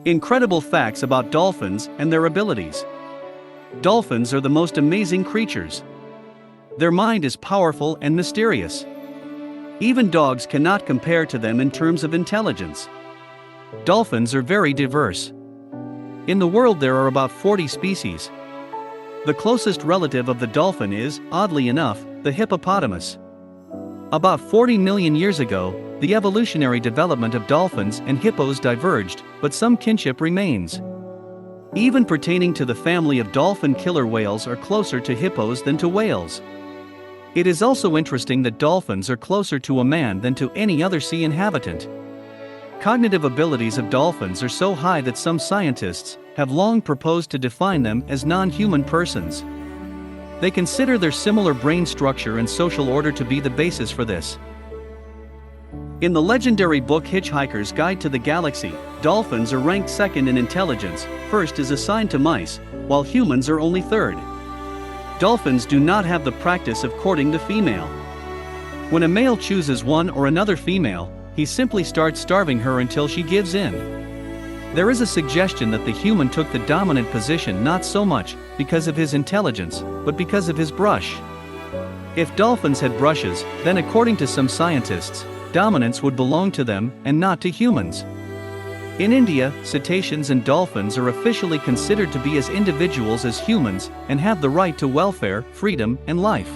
Incredible facts about dolphins and their abilities. Dolphins are the most amazing creatures. Their mind is powerful and mysterious. Even dogs cannot compare to them in terms of intelligence. Dolphins are very diverse. In the world there are about 40 species. The closest relative of the dolphin is, oddly enough, the hippopotamus. About 40 million years ago, the evolutionary development of dolphins and hippos diverged, but some kinship remains. Even pertaining to the family of dolphin killer whales are closer to hippos than to whales. It is also interesting that dolphins are closer to a man than to any other sea inhabitant. Cognitive abilities of dolphins are so high that some scientists have long proposed to define them as non-human persons. They consider their similar brain structure and social order to be the basis for this. In the legendary book Hitchhiker's Guide to the Galaxy, dolphins are ranked second in intelligence, first is assigned to mice, while humans are only third. Dolphins do not have the practice of courting the female. When a male chooses one or another female, he simply starts starving her until she gives in. There is a suggestion that the human took the dominant position not so much because of his intelligence, but because of his brush. If dolphins had brushes, then according to some scientists, dominance would belong to them and not to humans. In India, cetaceans and dolphins are officially considered to be as individuals as humans and have the right to welfare, freedom, and life.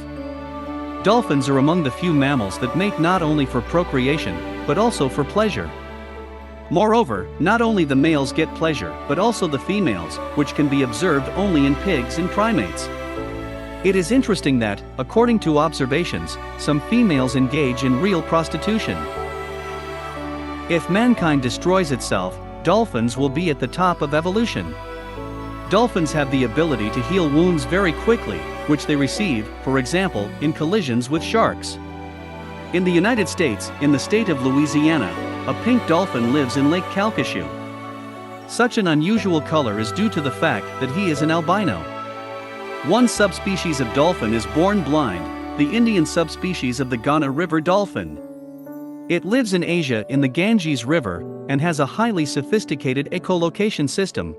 Dolphins are among the few mammals that mate not only for procreation, but also for pleasure. Moreover, not only the males get pleasure, but also the females, which can be observed only in pigs and primates. It is interesting that, according to observations, some females engage in real prostitution. If mankind destroys itself, dolphins will be at the top of evolution. Dolphins have the ability to heal wounds very quickly, which they receive, for example, in collisions with sharks. In the United States, in the state of Louisiana, a pink dolphin lives in Lake Calcasieu. Such an unusual color is due to the fact that he is an albino. One subspecies of dolphin is born blind, the Indian subspecies of the Ghana River dolphin. It lives in Asia in the Ganges River and has a highly sophisticated echolocation system.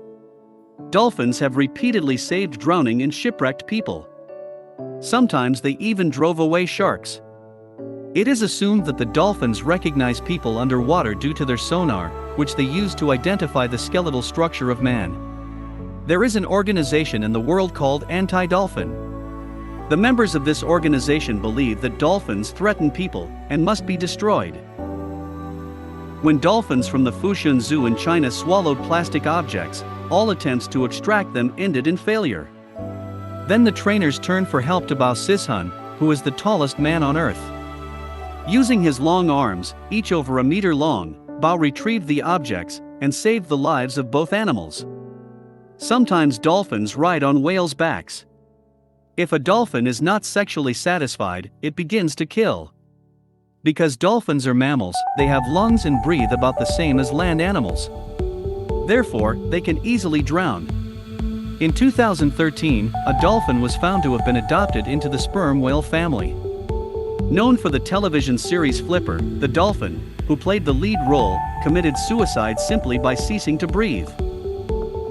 Dolphins have repeatedly saved drowning and shipwrecked people. Sometimes they even drove away sharks. It is assumed that the dolphins recognize people underwater due to their sonar, which they use to identify the skeletal structure of man. There is an organization in the world called Anti-Dolphin. The members of this organization believe that dolphins threaten people and must be destroyed. When dolphins from the Fushun Zoo in China swallowed plastic objects, all attempts to extract them ended in failure. Then the trainers turned for help to Bao Sishun, who is the tallest man on earth. Using his long arms, each over a meter long, Bao retrieved the objects and saved the lives of both animals. Sometimes dolphins ride on whales' backs. If a dolphin is not sexually satisfied, it begins to kill. Because dolphins are mammals, they have lungs and breathe about the same as land animals. Therefore, they can easily drown. In 2013, a dolphin was found to have been adopted into the sperm whale family. Known for the television series Flipper, the dolphin, who played the lead role, committed suicide simply by ceasing to breathe.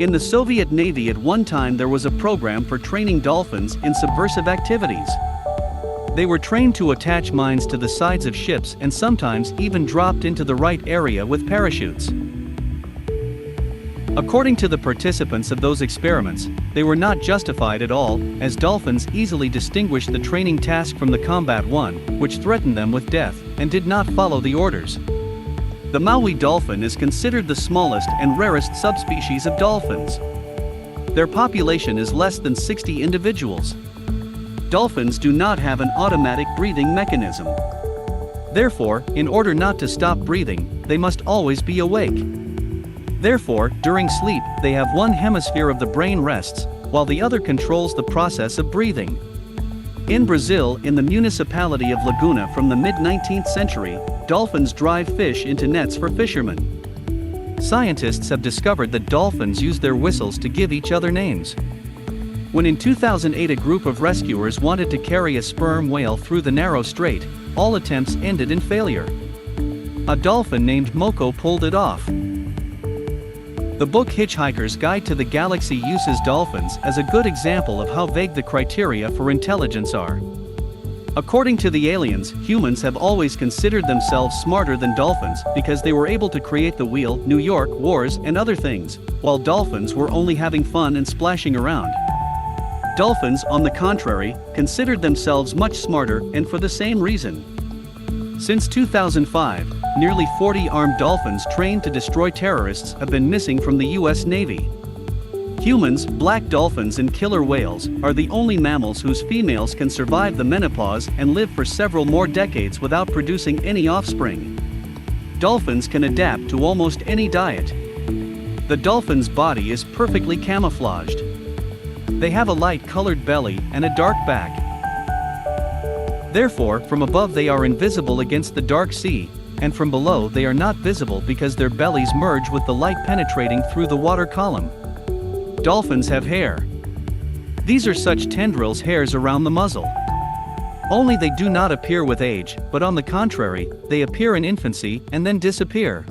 In the Soviet Navy at one time there was a program for training dolphins in subversive activities. They were trained to attach mines to the sides of ships and sometimes even dropped into the right area with parachutes. According to the participants of those experiments, they were not justified at all, as dolphins easily distinguished the training task from the combat one, which threatened them with death, and did not follow the orders. The Maui Dolphin is considered the smallest and rarest subspecies of dolphins. Their population is less than 60 individuals. Dolphins do not have an automatic breathing mechanism. Therefore, in order not to stop breathing, they must always be awake. Therefore, during sleep, they have one hemisphere of the brain rests, while the other controls the process of breathing. In Brazil, in the municipality of Laguna from the mid-19th century, dolphins drive fish into nets for fishermen. Scientists have discovered that dolphins use their whistles to give each other names. When in 2008 a group of rescuers wanted to carry a sperm whale through the narrow strait, all attempts ended in failure. A dolphin named Moko pulled it off. The book Hitchhiker's Guide to the Galaxy uses dolphins as a good example of how vague the criteria for intelligence are. According to the aliens, humans have always considered themselves smarter than dolphins because they were able to create the wheel, New York, wars, and other things, while dolphins were only having fun and splashing around. Dolphins, on the contrary, considered themselves much smarter, and for the same reason. Since 2005, nearly 40 armed dolphins trained to destroy terrorists have been missing from the US Navy. Humans, black dolphins and killer whales are the only mammals whose females can survive the menopause and live for several more decades without producing any offspring. Dolphins can adapt to almost any diet. The dolphin's body is perfectly camouflaged. They have a light-colored belly and a dark back. Therefore, from above they are invisible against the dark sea, and from below they are not visible because their bellies merge with the light penetrating through the water column. Dolphins have hair. These are such tendrils, hairs around the muzzle. Only they do not appear with age, but on the contrary, they appear in infancy and then disappear.